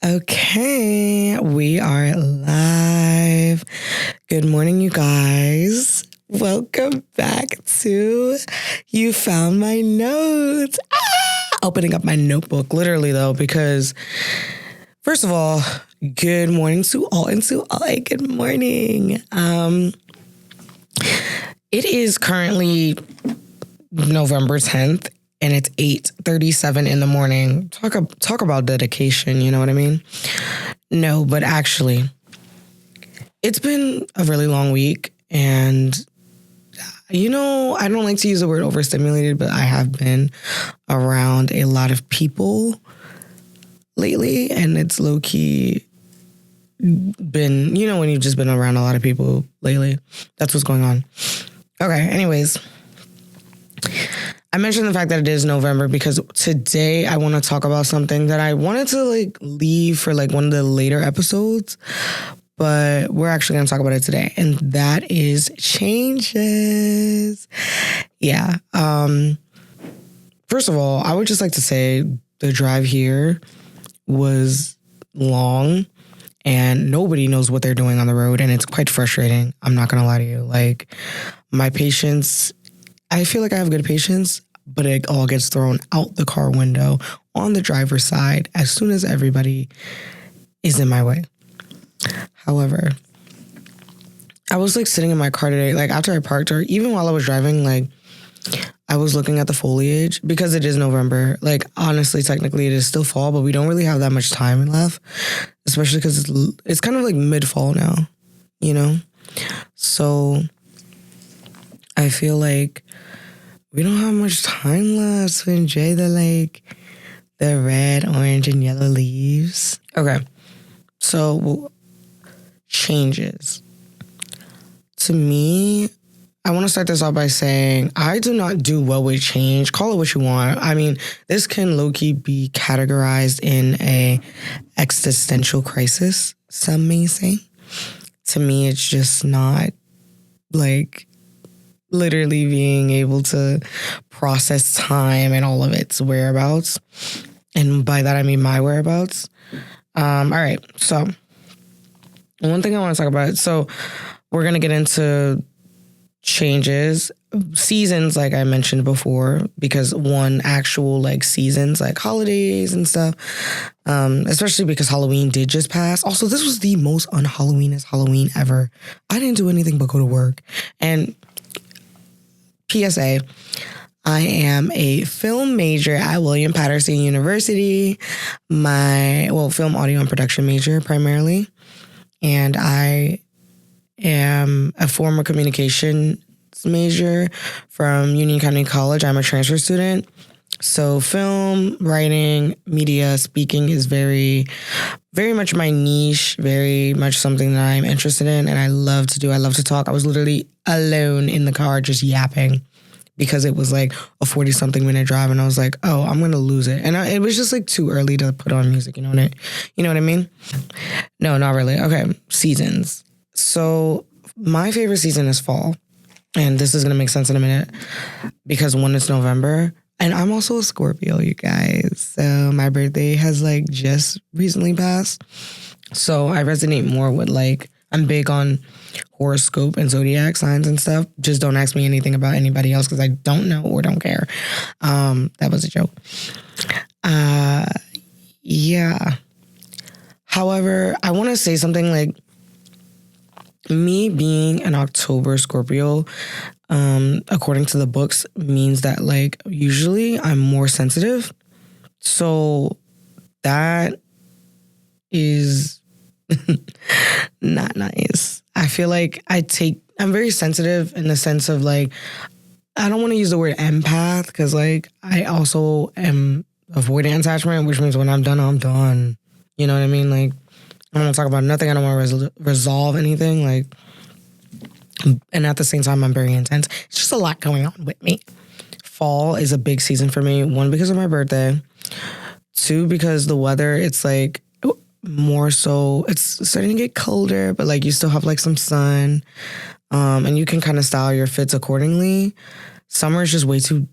Okay, we are live. Good morning, you guys. Welcome back to You Found My Notes. Opening up my notebook, literally, though, because first of all, good morning to all and to all. Good morning. It is currently November 10th. And it's 8:37 in the morning. Talk about dedication, you know what I mean? No, but actually, it's been a really long week. And, I don't like to use the word overstimulated, but I have been around a lot of people lately. And it's low-key been, when you've just been around a lot of people lately. That's what's going on. Okay, anyways. I mentioned the fact that it is November because today I want to talk about something that I wanted to leave for one of the later episodes, but we're actually going to talk about it today, and that is changes. Yeah. First of all, I would just like to say the drive here was long and nobody knows what they're doing on the road, and it's quite frustrating. I'm not going to lie to you. My patience, I feel like I have good patience, but it all gets thrown out the car window on the driver's side as soon as everybody is in my way. However, I was sitting in my car today, after I parked, or even while I was driving, I was looking at the foliage because it is November. Honestly, technically it is still fall, but we don't really have that much time left, especially because it's kind of mid-fall now, So I feel like we don't have much time left to enjoy the red, orange, and yellow leaves. Okay, so changes. To me, I want to start this off by saying I do not do well with change. Call it what you want. I mean, this can low-key be categorized in a existential crisis, some may say. To me, it's just not literally being able to process time and all of its whereabouts. And by that, I mean my whereabouts. All right. So one thing I want to talk about. So we're going to get into changes, seasons, like I mentioned before, because one actual seasons, holidays and stuff, especially because Halloween did just pass. Also, this was the most un-Halloweenest Halloween ever. I didn't do anything but go to work. And PSA, I am a film major at William Patterson University. Film, audio, and production major primarily. And I am a former communications major from Union County College. I'm a transfer student. So film, writing, media, speaking is very, very much my niche, very much something that I'm interested in and I love to do. I love to talk. I was literally alone in the car just yapping because it was a 40-something minute drive and I was like, oh, I'm going to lose it. And it was just too early to put on music, you know what I mean? No, not really. Okay, seasons. So my favorite season is fall. And this is going to make sense in a minute because one, it's November. And I'm also a Scorpio, you guys. So my birthday has just recently passed. So I resonate more with I'm big on horoscope and zodiac signs and stuff. Just don't ask me anything about anybody else because I don't know or don't care. That was a joke. Yeah. However, I want to say something me being an October Scorpio, according to the books, means that usually I'm more sensitive. So that is not nice. I feel I'm very sensitive in the sense of I don't want to use the word empath because I also am avoidant attachment, which means when I'm done, I'm done. You know what I mean? I don't want to talk about nothing. I don't want to resolve anything. And at the same time, I'm very intense. It's just a lot going on with me. Fall is a big season for me. One, because of my birthday. Two, because the weather, it's more so, it's starting to get colder, but you still have some sun. And you can kind of style your fits accordingly. Summer is just way too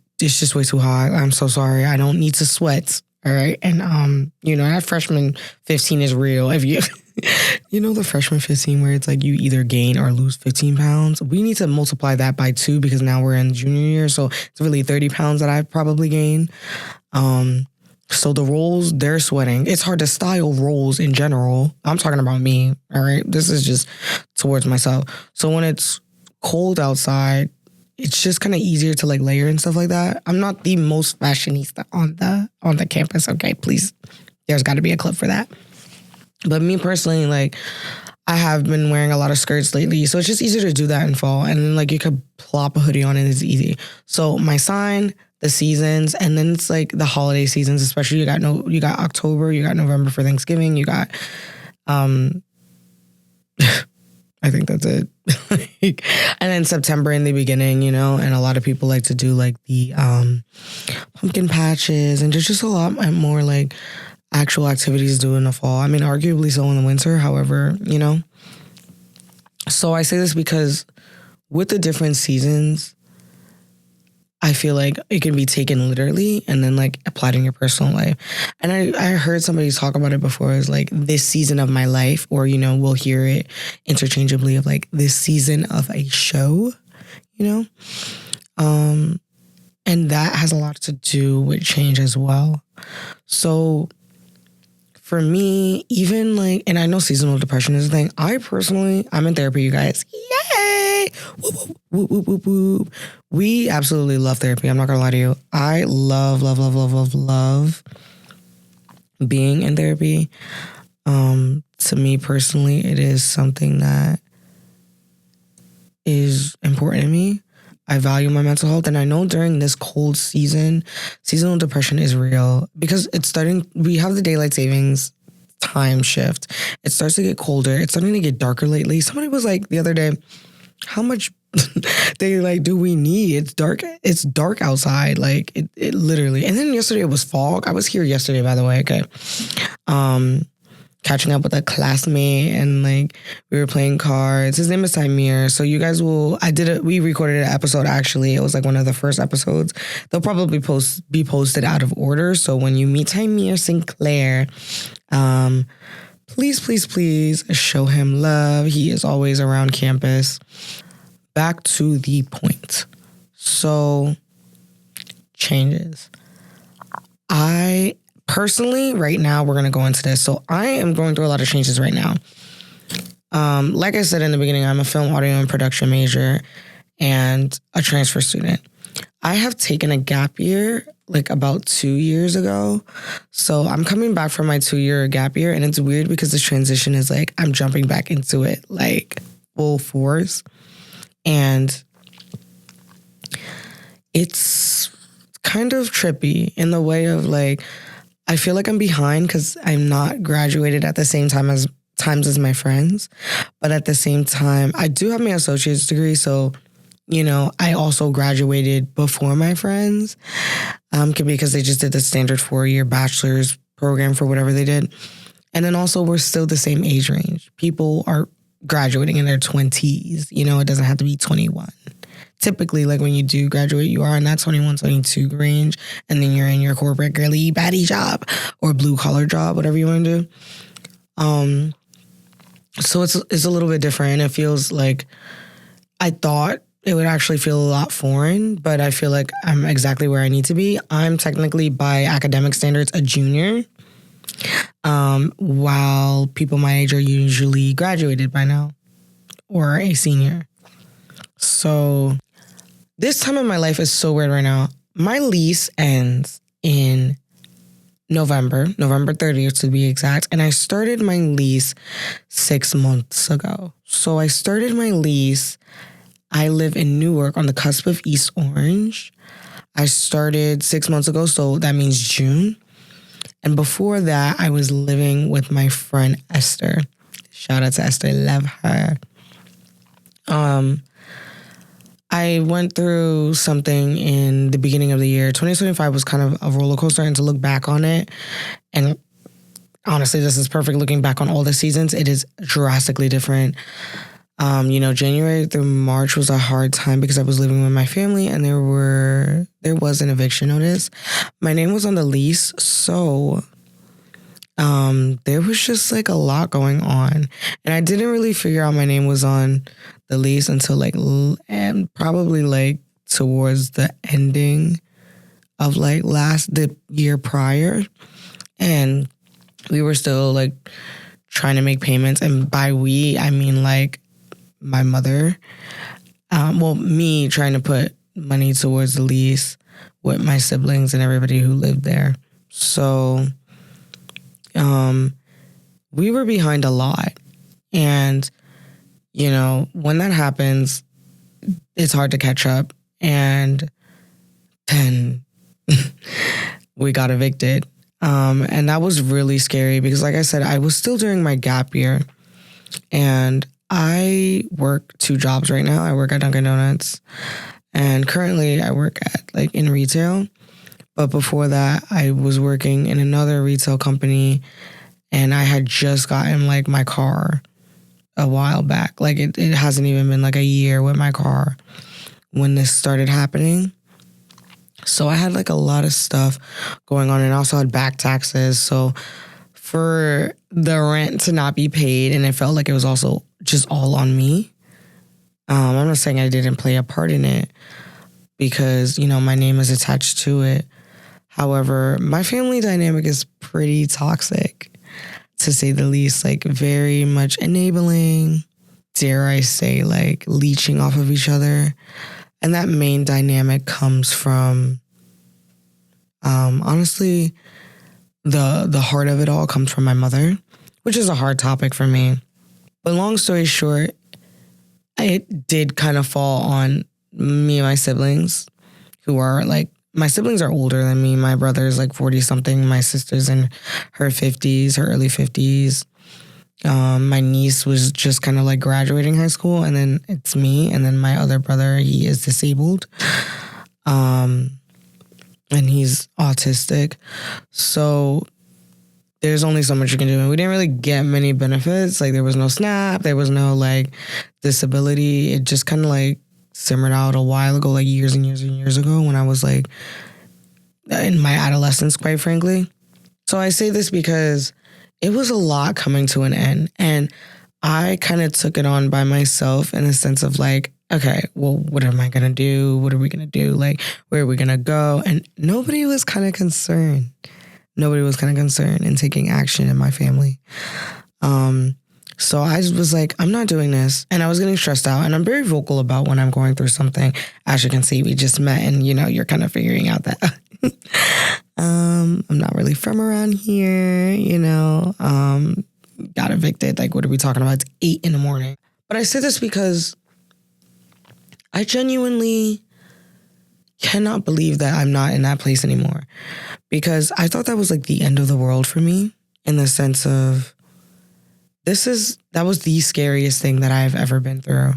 hot. I'm so sorry. I don't need to sweat All right. And, that freshman 15 is real. If you, the freshman 15 where it's like you either gain or lose 15 pounds, we need to multiply that by 2 because now we're in junior year. So it's really 30 pounds that I've probably gained. So the rolls, they're sweating. It's hard to style rolls in general. I'm talking about me. All right. This is just towards myself. So when it's cold outside, it's just kind of easier to like layer and stuff like that. I'm not the most fashionista on the campus. Okay, please. There's got to be a clip for that. But me personally, like I have been wearing a lot of skirts lately, so it's just easier to do that in fall. And then like you could plop a hoodie on and it's easy. So my sign, the seasons, and then it's like the holiday seasons, especially you got October, you got November for Thanksgiving, you got I think that's it. And then September in the beginning, and a lot of people like to do like the pumpkin patches, and there's just a lot more like actual activities to do in the fall. I mean, arguably so in the winter, however, So I say this because with the different seasons, I feel like it can be taken literally and then like applied in your personal life. And I heard somebody talk about it before as like this season of my life, or, we'll hear it interchangeably of like this season of a show, and that has a lot to do with change as well. So for me, even like, and I know seasonal depression is a thing. I'm in therapy, you guys. Yay! Whoop, whoop, whoop, whoop, whoop, whoop. We absolutely love therapy. I'm not gonna lie to you. I love being in therapy. To me personally, it is something that is important to me. I value my mental health, and I know during this cold season, seasonal depression is real because we have the daylight savings time shift. It starts to get colder. It's starting to get darker lately. Somebody was like the other day, how much they like do we need? It's dark outside. Like it literally. And then yesterday it was fog. I was here yesterday, by the way. Okay. Catching up with a classmate, and like we were playing cards. His name is Timir. So you guys we recorded an episode actually. It was like one of the first episodes. They'll probably be posted out of order. So when you meet Timir Sinclair, please show him love. He is always around campus. Back to the point. So changes. Personally, right now, we're going to go into this. So I am going through a lot of changes right now. Like I said in the beginning, I'm a film, audio, and production major and a transfer student. I have taken a gap year like about 2 years ago. So I'm coming back from my 2-year gap year, and it's weird because the transition is like I'm jumping back into it like full force. And it's kind of trippy in the way of like, I feel like I'm behind because I'm not graduated at the same times as my friends. But at the same time, I do have my associate's degree. So, I also graduated before my friends because they just did the standard 4-year bachelor's program for whatever they did. And then also we're still the same age range. People are graduating in their 20s. It doesn't have to be 21. Typically, like when you do graduate, you are in that 21, 22 range, and then you're in your corporate girly baddie job or blue collar job, whatever you want to do. So it's a little bit different. It feels like I thought it would actually feel a lot foreign, but I feel like I'm exactly where I need to be. I'm technically, by academic standards, a junior, while people my age are usually graduated by now or a senior. So this time of my life is so weird right now. My lease ends in November 30th to be exact. And I started my lease 6 months ago. So I started my lease. I live in Newark on the cusp of East Orange. I started 6 months ago, so that means June. And before that, I was living with my friend Esther. Shout out to Esther, love her. I went through something in the beginning of the year. 2025 was kind of a roller coaster, and to look back on it, and honestly, this is perfect looking back on all the seasons. It is drastically different. January through March was a hard time because I was living with my family and there was an eviction notice. My name was on the lease, so there was just like a lot going on. And I didn't really figure out my name was on the lease until probably like towards the ending of like the year prior. And we were still like trying to make payments. And by we, I mean like my mother, me trying to put money towards the lease with my siblings and everybody who lived there. So we were behind a lot. And, when that happens, it's hard to catch up. And then we got evicted. And that was really scary because, like I said, I was still during my gap year. And I work 2 jobs right now. I work at Dunkin' Donuts. And currently I work at in retail. But before that, I was working in another retail company and I had just gotten my car a while back. It hasn't even been a year with my car when this started happening. So I had a lot of stuff going on and I also had back taxes. So for the rent to not be paid, and it felt like it was also just all on me. I'm not saying I didn't play a part in it because, my name is attached to it. However, my family dynamic is pretty toxic, to say the least, very much enabling, dare I say, leeching off of each other. And that main dynamic comes from, honestly, the heart of it all comes from my mother, which is a hard topic for me. But long story short, it did kind of fall on me and my siblings, who are my siblings are older than me. My brother's 40-something. My sister's in her 50s, her early 50s. My niece was just kind of graduating high school, and then it's me, and then my other brother, he is disabled. And he's autistic. So there's only so much you can do. And we didn't really get many benefits. There was no SNAP. There was no disability. It just kind of simmered out a while ago, years and years and years ago when I was in my adolescence, quite frankly. So I say this because it was a lot coming to an end. And I kind of took it on by myself in the sense of okay, well, what am I going to do? What are we going to do? Where are we going to go? And nobody was kind of concerned. Nobody was kind of concerned in taking action in my family. So I was I'm not doing this. And I was getting stressed out. And I'm very vocal about when I'm going through something. As you can see, we just met and, you're kind of figuring out that I'm not really from around here, got evicted. What are we talking about? It's 8 a.m. But I say this because I genuinely cannot believe that I'm not in that place anymore. Because I thought that was the end of the world for me, in the sense of that was the scariest thing that I've ever been through.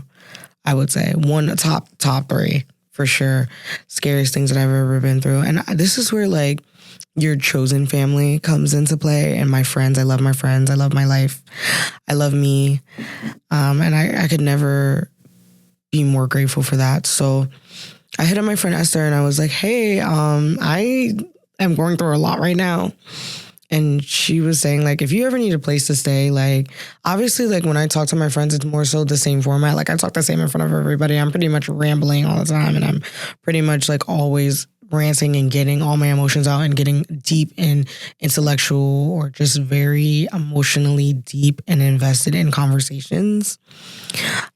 I would say top 3 for sure. Scariest things that I've ever been through. And this is where your chosen family comes into play. And my friends, I love my friends. I love my life. I love me. And I could never be more grateful for that. So I hit up my friend Esther and I was hey, I am going through a lot right now. And she was saying, if you ever need a place to stay, obviously, when I talk to my friends, it's more so the same format. I talk the same in front of everybody. I'm pretty much rambling all the time. And I'm pretty much always ranting and getting all my emotions out and getting deep and intellectual or just very emotionally deep and invested in conversations.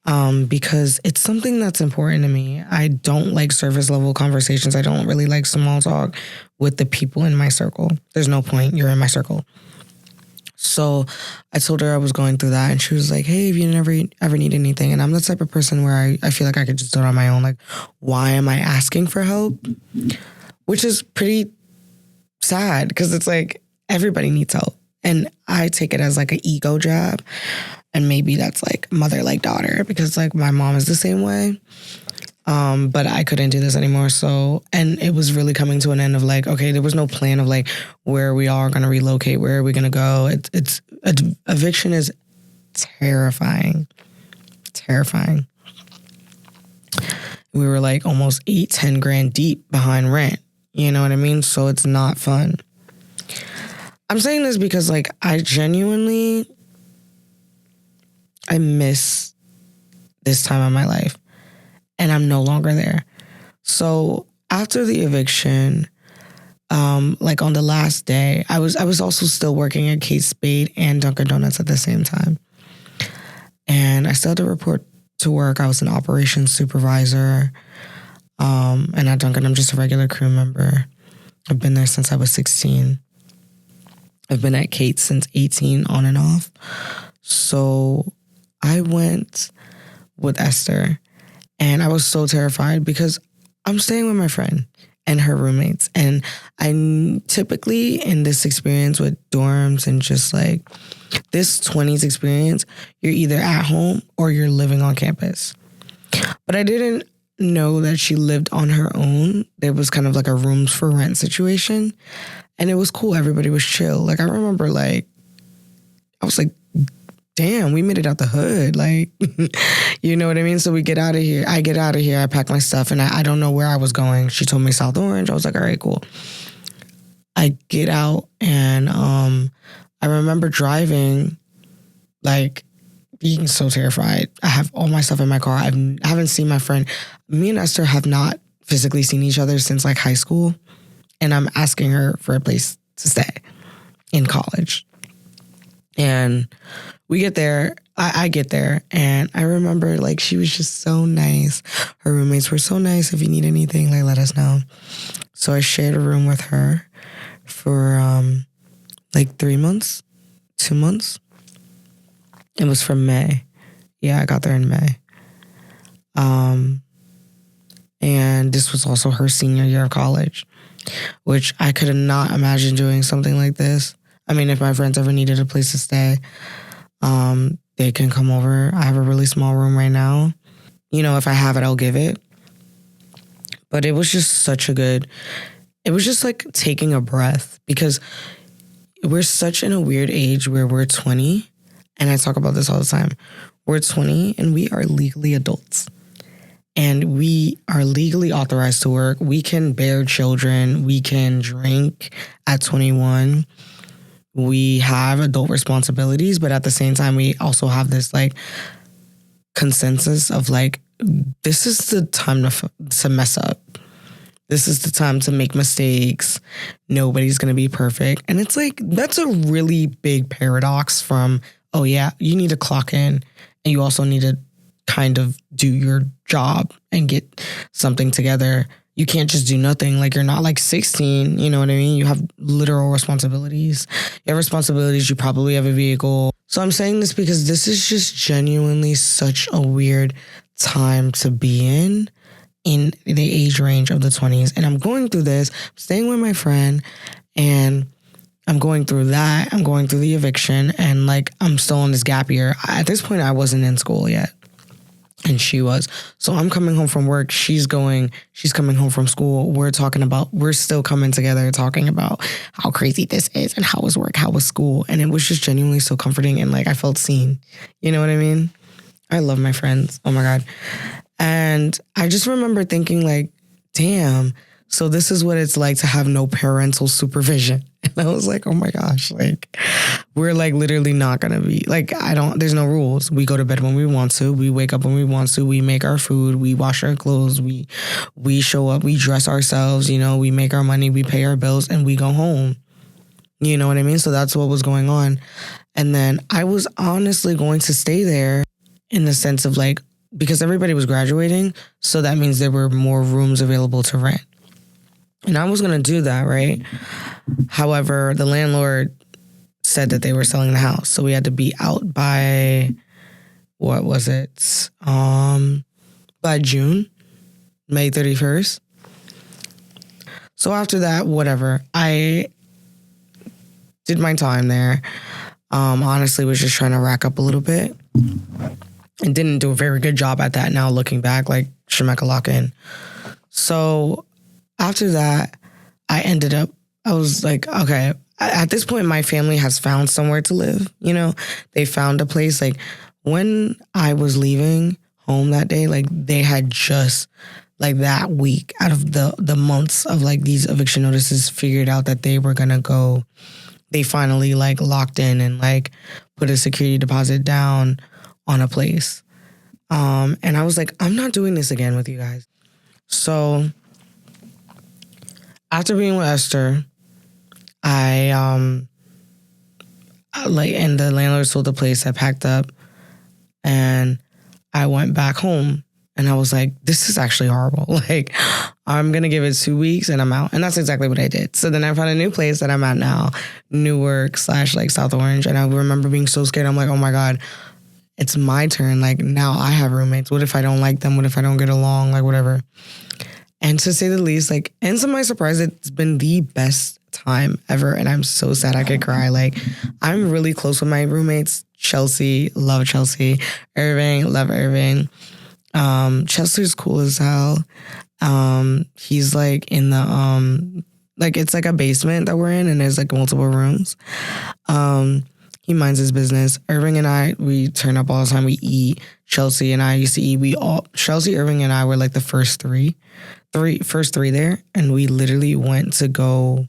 Because it's something that's important to me. I don't like surface level conversations. I don't really like small talk with the people in my circle. There's no point. You're in my circle. So I told her I was going through that and she was hey, if you never ever need anything. And I'm the type of person where I feel I could just do it on my own. Why am I asking for help? Which is pretty sad because it's everybody needs help. And I take it as an ego jab. And maybe that's mother like daughter because my mom is the same way. But I couldn't do this anymore. So, and it was really coming to an end of okay, there was no plan of where we are going to relocate, where are we going to go. Eviction is terrifying. Terrifying. We were like almost 8-10 grand deep behind rent. You know what I mean? So it's not fun. I'm saying this because like I miss this time of my life, and I'm no longer there. So after the eviction, like on the last day, I was also still working at Kate Spade and Dunkin' Donuts at the same time. And I still had to report to work. I was an operations supervisor. And at Dunkin', I'm just a regular crew member. I've been there since I was 16. I've been at Kate since 18, on and off. So I went with Esther, and I was so terrified because I'm staying with my friend and her roommates. And I typically, in this experience with dorms and just like this 20s experience, you're either at home or you're living on campus. But I didn't know that she lived on her own. There was kind of like a rooms for rent situation. And it was cool. Everybody was chill. Like, I remember, like, I was like, damn, we made it out the hood. Like, you know what I mean? So we get out of here. I get out of here. I pack my stuff, and I don't know where I was going. She told me South Orange. I was like, all right, cool. I get out, and I remember driving, like, being so terrified. I have all my stuff in my car. I haven't seen my friend. Me and Esther have not physically seen each other since, like, high school. And I'm asking her for a place to stay in college. And we get there. I get there. And I remember, like, she was just so nice. Her roommates were so nice. If you need anything, like, let us know. So I shared a room with her for, like, 3 months, 2 months. It was from May. Yeah, I got there in May. And this was also her senior year of college, which I could not imagine doing something like this. I mean, if my friends ever needed a place to stay, they can come over. I have a really small room right now. You know, if I have it, I'll give it. But it was just it was just like taking a breath, because we're such in a weird age where we're 20. And I talk about this all the time. We're 20 and we are legally adults. And we are legally authorized to work. We can bear children. We can drink at 21. We have adult responsibilities, but at the same time, we also have this like consensus of like, this is the time to mess up. This is the time to make mistakes. Nobody's going to be perfect. And it's like, that's a really big paradox from, oh yeah, you need to clock in, and you also need to kind of do your job and get something together. You can't just do nothing. Like, you're not like 16, you know what I mean? You have literal responsibilities. You have responsibilities. You probably have a vehicle. So I'm saying this because this is just genuinely such a weird time to be in the age range of the 20s. And I'm going through this, staying with my friend, and I'm going through that. I'm going through the eviction, and like, I'm still on this gap year. At this point, I wasn't in school yet, and she was. So I'm coming home from work. She's coming home from school. We're still coming together talking about how crazy this is and how was work, how was school. And it was just genuinely so comforting, and like, I felt seen. You know what I mean? I love my friends. Oh my God. And I just remember thinking like, damn, so this is what it's like to have no parental supervision. And I was like, oh my gosh, like, we're like literally not going to be like, there's no rules. We go to bed when we want to. We wake up when we want to. We make our food. We wash our clothes. We show up. We dress ourselves. You know, we make our money. We pay our bills, and we go home. You know what I mean? So that's what was going on. And then I was honestly going to stay there in the sense of like, because everybody was graduating. So that means there were more rooms available to rent. And I was going to do that, right? However, the landlord said that they were selling the house. So we had to be out by, what was it? By June, May 31st. So after that, whatever. I did my time there. Honestly, was just trying to rack up a little bit. And didn't do a very good job at that now, looking back, like, Shemeka lock in. So after that, I was like, okay, at this point, my family has found somewhere to live. You know, they found a place. Like, when I was leaving home that day, like they had just like that week out of the months of like these eviction notices figured out that they were gonna go. They finally like locked in and like put a security deposit down on a place. And I was like, I'm not doing this again with you guys. So after being with Esther, I like, and the landlord sold the place. I packed up and I went back home. And I was like, this is actually horrible. Like, I'm going to give it 2 weeks and I'm out. And that's exactly what I did. So then I found a new place that I'm at now, Newark / like South Orange. And I remember being so scared. I'm like, oh my God, it's my turn. Like, now I have roommates. What if I don't like them? What if I don't get along? Like, whatever. And to say the least, like, and to my surprise, it's been the best time ever. And I'm so sad I could cry. Like, I'm really close with my roommates. Chelsea, love Chelsea. Irving, love Irving. Chelsea's cool as hell. He's like in the like it's like a basement that we're in and there's like multiple rooms. He minds his business. Irving and I, we turn up all the time. We eat. Chelsea and I used to eat. Chelsea, Irving and I were like the first three there, and we literally went to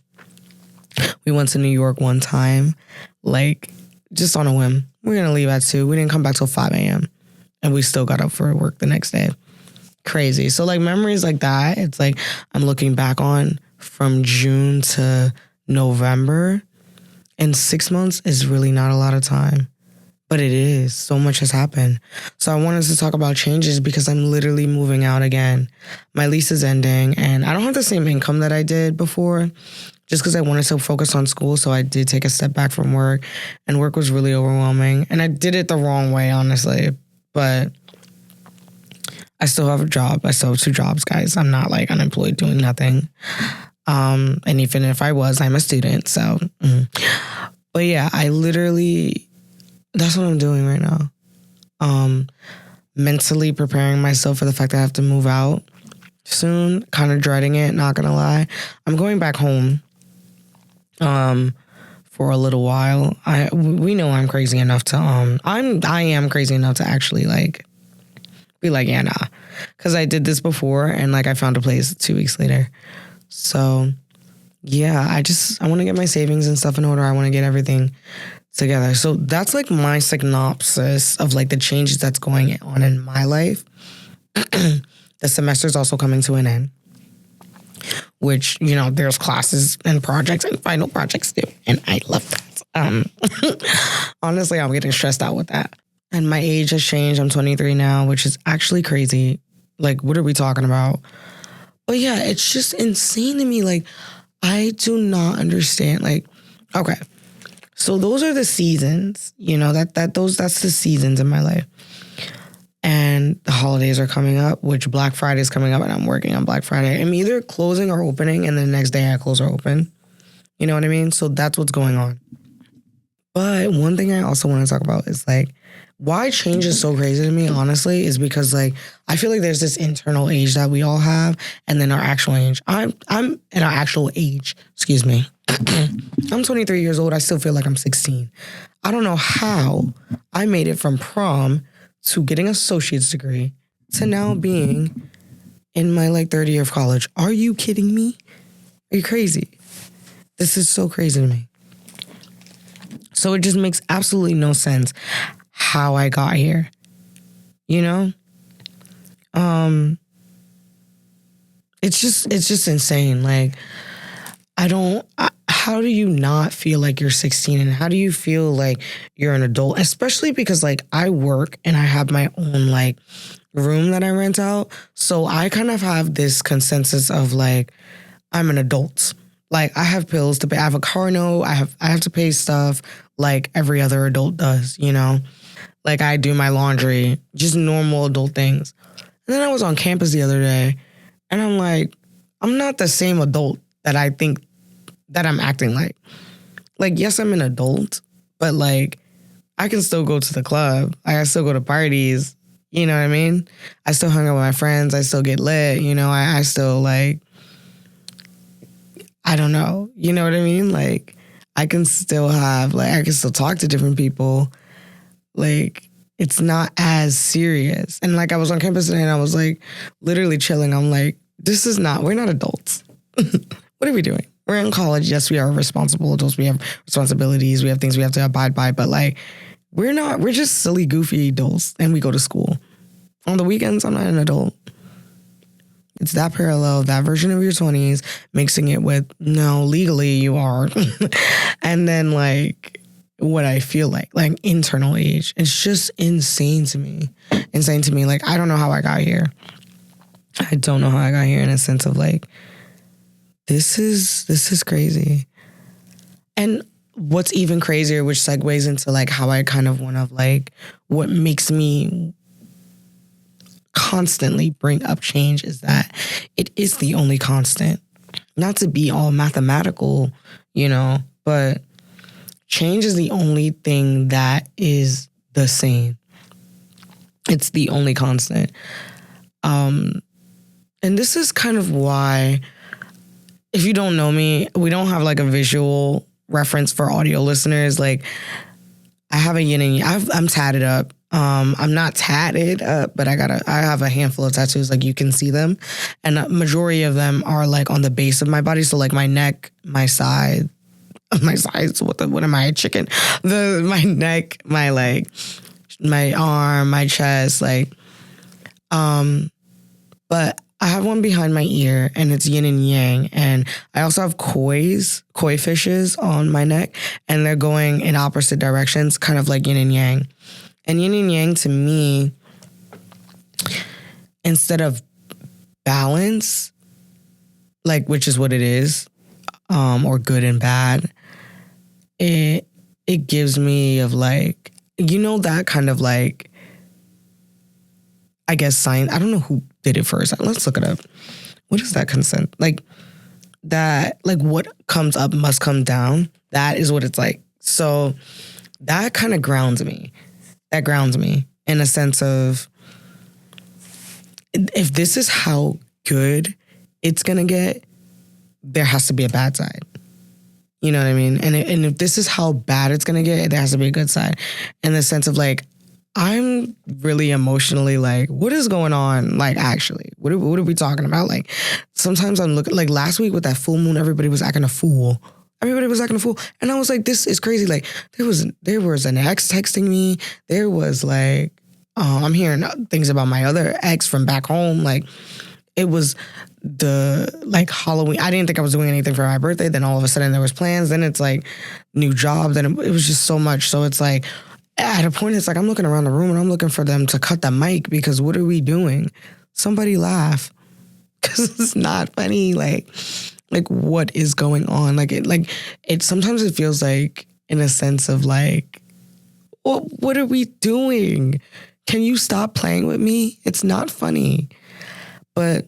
New York one time, like just on a whim. We're gonna leave at 2. We didn't come back till 5 a.m. and we still got up for work the next day. Crazy. So like memories like that, it's like I'm looking back on from June to November, and 6 months is really not a lot of time, but it is. So much has happened. So I wanted to talk about changes because I'm literally moving out again. My lease is ending and I don't have the same income that I did before, just because I wanted to focus on school. So I did take a step back from work, and work was really overwhelming, and I did it the wrong way, honestly. But I still have a job. I still have 2 jobs, guys. I'm not like unemployed doing nothing. And even if I was, I'm a student. So, but yeah, that's what I'm doing right now. Mentally preparing myself for the fact that I have to move out soon. Kind of dreading it, not gonna lie. I'm going back home for a little while. We know I'm crazy enough to I am crazy enough to actually like be like, yeah, nah. Because I did this before and like I found a place 2 weeks later. So yeah, I want to get my savings and stuff in order. I want to get everything together. So that's like my synopsis of like the changes that's going on in my life. The semester's also coming to an end, which, you know, there's classes and projects and final projects too. And I love that. Honestly, I'm getting stressed out with that. And my age has changed. I'm 23 now, which is actually crazy. Like, what are we talking about? But yeah, it's just insane to me. Like, I do not understand. Like, okay, so those are the seasons, you know, that's the seasons in my life. And the holidays are coming up, which Black Friday is coming up, and I'm working on Black Friday. I'm either closing or opening, and the next day I close or open. You know what I mean? So that's what's going on. But one thing I also want to talk about is like, why change is so crazy to me, honestly, is because like I feel like there's this internal age that we all have, and then our actual age. I'm at our actual age, excuse me. I'm 23 years old. I still feel like I'm 16. I don't know how I made it from prom to getting an associate's degree to now being in my like third year of college. Are you kidding me? Are you crazy? This is so crazy to me. So it just makes absolutely no sense how I got here. You know? It's just insane. Like, how do you not feel like you're 16, and how do you feel like you're an adult? Especially because like I work and I have my own like room that I rent out. So I kind of have this consensus of like, I'm an adult. Like I have bills to pay. I have a car note. I have to pay stuff like every other adult does, you know? Like I do my laundry, just normal adult things. And then I was on campus the other day and I'm like, I'm not the same adult that I think that I'm acting like. Like, yes, I'm an adult, but like I can still go to the club. I still go to parties. You know what I mean? I still hang out with my friends. I still get lit. You know, I still like, I don't know. You know what I mean? Like I can still talk to different people. Like it's not as serious. And like I was on campus today and I was like literally chilling. I'm like, we're not adults. What are we doing? We're in college. Yes, we are responsible adults. We have responsibilities. We have things we have to abide by. But like, we're just silly, goofy adults and we go to school. On the weekends, I'm not an adult. It's that parallel, that version of your 20s, mixing it with, no, legally you are. And then like what I feel like internal age. It's just insane to me. Like, I don't know how I got here. I don't know how I got here in a sense of like, this is crazy. And what's even crazier, which segues into like how I kind of want to like, what makes me constantly bring up change is that it is the only constant. Not to be all mathematical, but change is the only thing that is the same. It's the only constant. And this is kind of why, if you don't know me, we don't have like a visual reference for audio listeners. Like, I have a yin and yang. I'm tatted up. I'm not tatted up, but I have a handful of tattoos. Like, you can see them, and a majority of them are like on the base of my body. So like my neck, my sides. What am I, a chicken? My neck, my like, my arm, my chest, like, but I have one behind my ear and it's yin and yang. And I also have koi fishes on my neck, and they're going in opposite directions, kind of like yin and yang. And yin and yang to me, instead of balance, like, which is what it is, or good and bad, it gives me of like, that kind of like, I guess science. I don't know who did it first. Let's look it up. What is that consent? Like that, like what comes up must come down. That is what it's like. So that kind of grounds me. That grounds me in a sense of, if this is how good it's going to get, there has to be a bad side. You know what I mean? And if this is how bad it's going to get, there has to be a good side. In the sense of like, I'm really emotionally like, what is going on? Like, actually, what are we talking about? Like, sometimes I'm looking, like last week with that full moon, everybody was acting a fool. And I was like, this is crazy. Like, there was an ex texting me. There was like, I'm hearing things about my other ex from back home. Like, it was the like Halloween. I didn't think I was doing anything for my birthday. Then all of a sudden there was plans. Then it's like new job. Then it was just so much. So it's like, at a point, it's like I'm looking around the room and I'm looking for them to cut the mic, because what are we doing? Somebody laugh, because it's not funny. Like what is going on? It sometimes it feels like, in a sense of like, what are we doing? Can you stop playing with me? It's not funny. But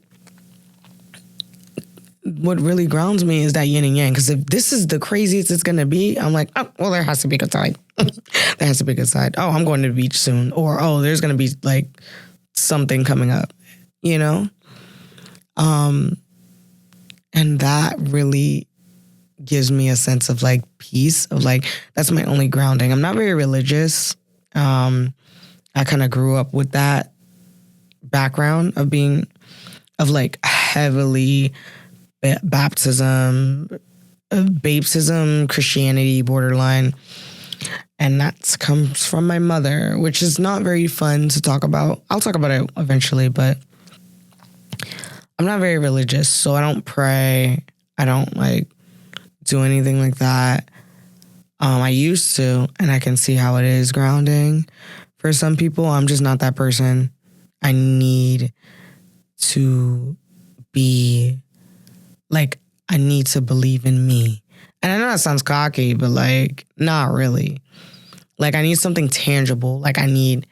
what really grounds me is that yin and yang. Because if this is the craziest it's going to be, I'm like, oh, well, there has to be a good side. There has to be a good side. Oh, I'm going to the beach soon. Or, oh, there's going to be like something coming up, And that really gives me a sense of like peace, of like, that's my only grounding. I'm not very religious. I kind of grew up with that background of like heavily baptism, Christianity, borderline. And that comes from my mother, which is not very fun to talk about. I'll talk about it eventually, but I'm not very religious, so I don't pray. I don't like do anything like that. I used to, and I can see how it is grounding for some people. I'm just not that person. I need to be like, I need to believe in me. And I know that sounds cocky, but like, not really. Like, I need something tangible. Like, I need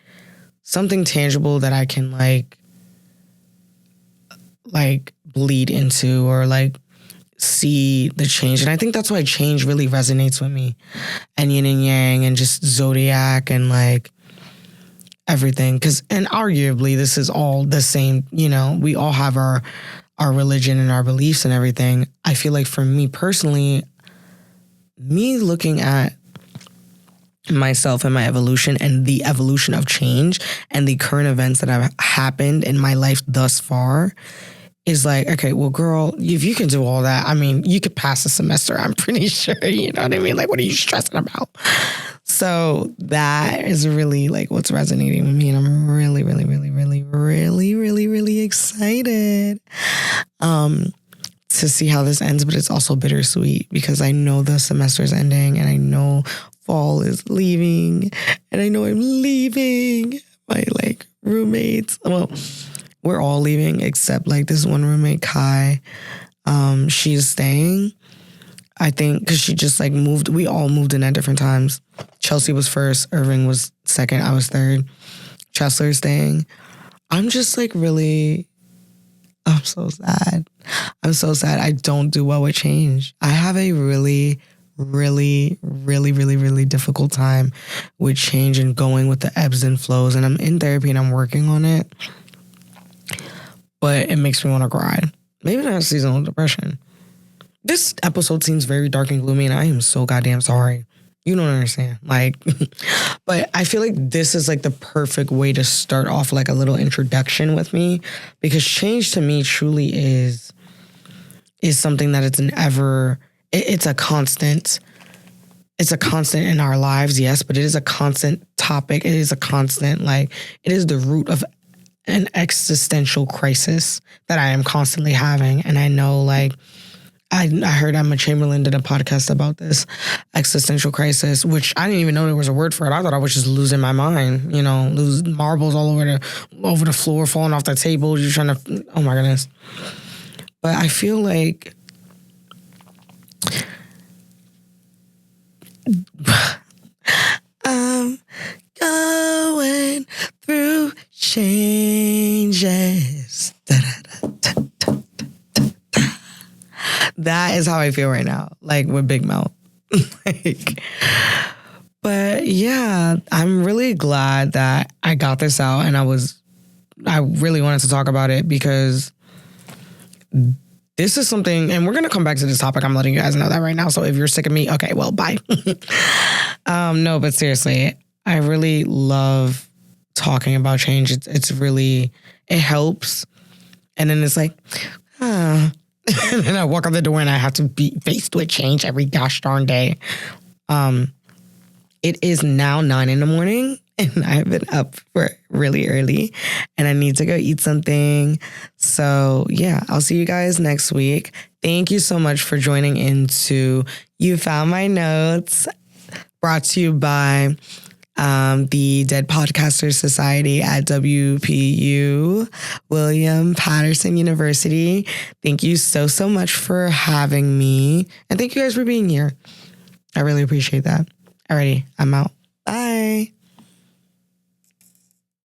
something tangible that I can like bleed into, or like see the change. And I think that's why change really resonates with me, and yin and yang, and just zodiac, and like everything. And arguably this is all the same, we all have our religion and our beliefs and everything. I feel like for me personally, me looking at myself and my evolution and the evolution of change and the current events that have happened in my life thus far is like, okay, well, girl, if you can do all that, I mean, you could pass the semester, I'm pretty sure, you know what I mean? Like, what are you stressing about? So that is really like what's resonating with me. And I'm really, really, really, really, really, really, really excited to see how this ends. But it's also bittersweet because I know the semester is ending and I know fall is leaving and I know I'm leaving my like roommates. Well, we're all leaving except like this one roommate, Kai. She's staying. I think because she just like moved. We all moved in at different times. Chelsea was first. Irving was second. I was third. Chesler staying. I'm just like really, I'm so sad. I'm so sad. I don't do well with change. I have a really, really, really, really, really difficult time with change and going with the ebbs and flows. And I'm in therapy and I'm working on it. But it makes me want to cry. Maybe that's seasonal depression. This episode seems very dark and gloomy, and I am so goddamn sorry. You don't understand. Like, but I feel like this is like the perfect way to start off like a little introduction with me, because change to me truly is something that it's a constant. It's a constant in our lives, yes, but it is a constant topic. It is a constant, like, it is the root of an existential crisis that I am constantly having. And I know, like, I heard Emma Chamberlain did a podcast about this existential crisis, which I didn't even know there was a word for it. I thought I was just losing my mind, you know, lose marbles all over the floor, falling off the table. You're trying to, oh my goodness. But I feel like I'm going through changes. That is how I feel right now, like with Big Mouth. Like, but yeah, I'm really glad that I got this out and I really wanted to talk about it because this is something, and we're going to come back to this topic. I'm letting you guys know that right now. So if you're sick of me, okay, well, bye. No, but seriously, I really love talking about change. It's really, it helps. And then it's like, and then I walk out the door and I have to be faced with change every gosh darn day. It is now 9 a.m. and I've been up for really early and I need to go eat something. So yeah, I'll see you guys next week. Thank you so much for joining into You Found My Notes, brought to you by the Dead Podcasters Society at WPU, William Patterson University. Thank you so much for having me. And thank you guys for being here. I really appreciate that. Alrighty, I'm out. Bye.